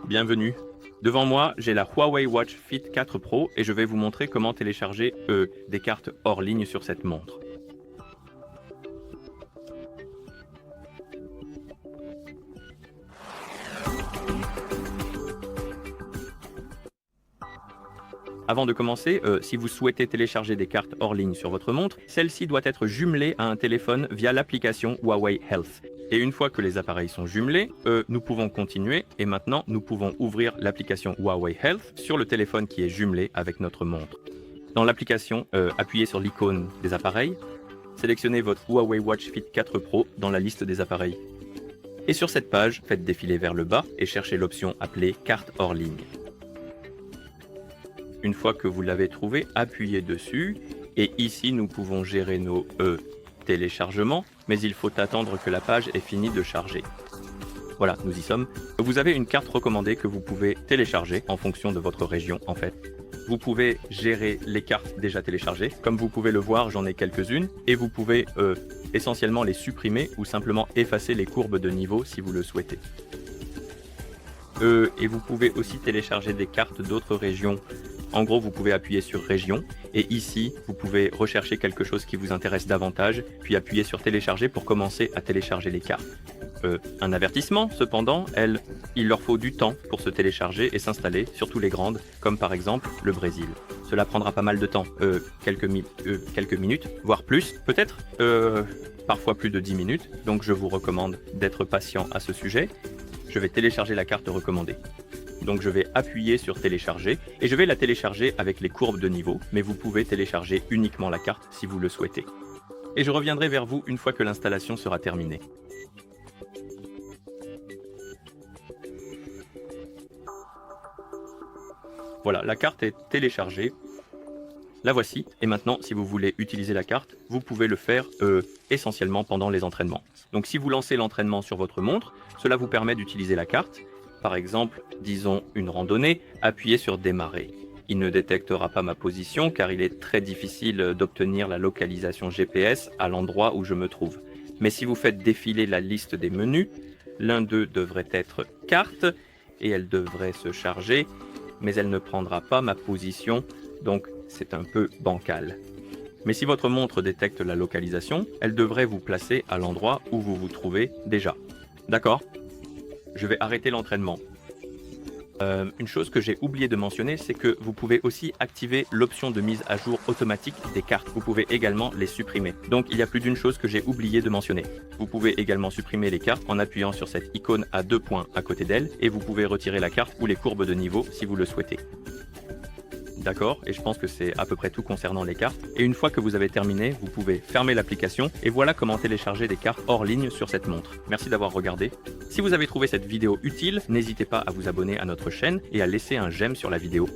Bienvenue. Devant moi, j'ai la Huawei Watch Fit 4 Pro et je vais vous montrer comment télécharger des cartes hors ligne sur cette montre. Avant de commencer, si vous souhaitez télécharger des cartes hors ligne sur votre montre, celle-ci doit être jumelée à un téléphone via l'application Huawei Health. Et une fois que les appareils sont jumelés, nous pouvons continuer et maintenant nous pouvons ouvrir l'application Huawei Health sur le téléphone qui est jumelé avec notre montre. Dans l'application, appuyez sur l'icône des appareils, sélectionnez votre Huawei Watch Fit 4 Pro dans la liste des appareils. Et sur cette page, faites défiler vers le bas et cherchez l'option appelée carte hors ligne. Une fois que vous l'avez trouvé, appuyez dessus et ici nous pouvons gérer nos téléchargements, mais il faut attendre que la page ait fini de charger. Voilà, nous y sommes. Vous avez une carte recommandée que vous pouvez télécharger en fonction de votre région en fait. Vous pouvez gérer les cartes déjà téléchargées. Comme vous pouvez le voir, j'en ai quelques-unes et vous pouvez essentiellement les supprimer ou simplement effacer les courbes de niveau si vous le souhaitez. Et vous pouvez aussi télécharger des cartes d'autres régions. En gros, vous pouvez appuyer sur Région et ici, vous pouvez rechercher quelque chose qui vous intéresse davantage, puis appuyer sur Télécharger pour commencer à télécharger les cartes. Un avertissement, cependant, il leur faut du temps pour se télécharger et s'installer, surtout les grandes, comme par exemple le Brésil. Cela prendra pas mal de temps, quelques minutes, voire plus, peut-être, parfois plus de 10 minutes, donc je vous recommande d'être patient à ce sujet. Je vais télécharger la carte recommandée. Donc je vais appuyer sur télécharger et je vais la télécharger avec les courbes de niveau, mais vous pouvez télécharger uniquement la carte si vous le souhaitez. Et je reviendrai vers vous une fois que l'installation sera terminée. Voilà, la carte est téléchargée. La voici. Et maintenant, si vous voulez utiliser la carte, vous pouvez le faire essentiellement pendant les entraînements. Donc si vous lancez l'entraînement sur votre montre, cela vous permet d'utiliser la carte. Par exemple, disons une randonnée, appuyez sur démarrer. Il ne détectera pas ma position car il est très difficile d'obtenir la localisation GPS à l'endroit où je me trouve. Mais si vous faites défiler la liste des menus, l'un d'eux devrait être carte et elle devrait se charger, mais elle ne prendra pas ma position, donc c'est un peu bancal. Mais si votre montre détecte la localisation, elle devrait vous placer à l'endroit où vous vous trouvez déjà. D'accord ? Je vais arrêter l'entraînement. Une chose que j'ai oublié de mentionner, c'est que vous pouvez aussi activer l'option de mise à jour automatique des cartes. Vous pouvez également les supprimer. Donc il y a plus d'une chose que j'ai oublié de mentionner. Vous pouvez également supprimer les cartes en appuyant sur cette icône à 2 points à côté d'elle et vous pouvez retirer la carte ou les courbes de niveau si vous le souhaitez. D'accord, et je pense que c'est à peu près tout concernant les cartes. Et une fois que vous avez terminé, vous pouvez fermer l'application et voilà comment télécharger des cartes hors ligne sur cette montre. Merci d'avoir regardé. Si vous avez trouvé cette vidéo utile, n'hésitez pas à vous abonner à notre chaîne et à laisser un j'aime sur la vidéo.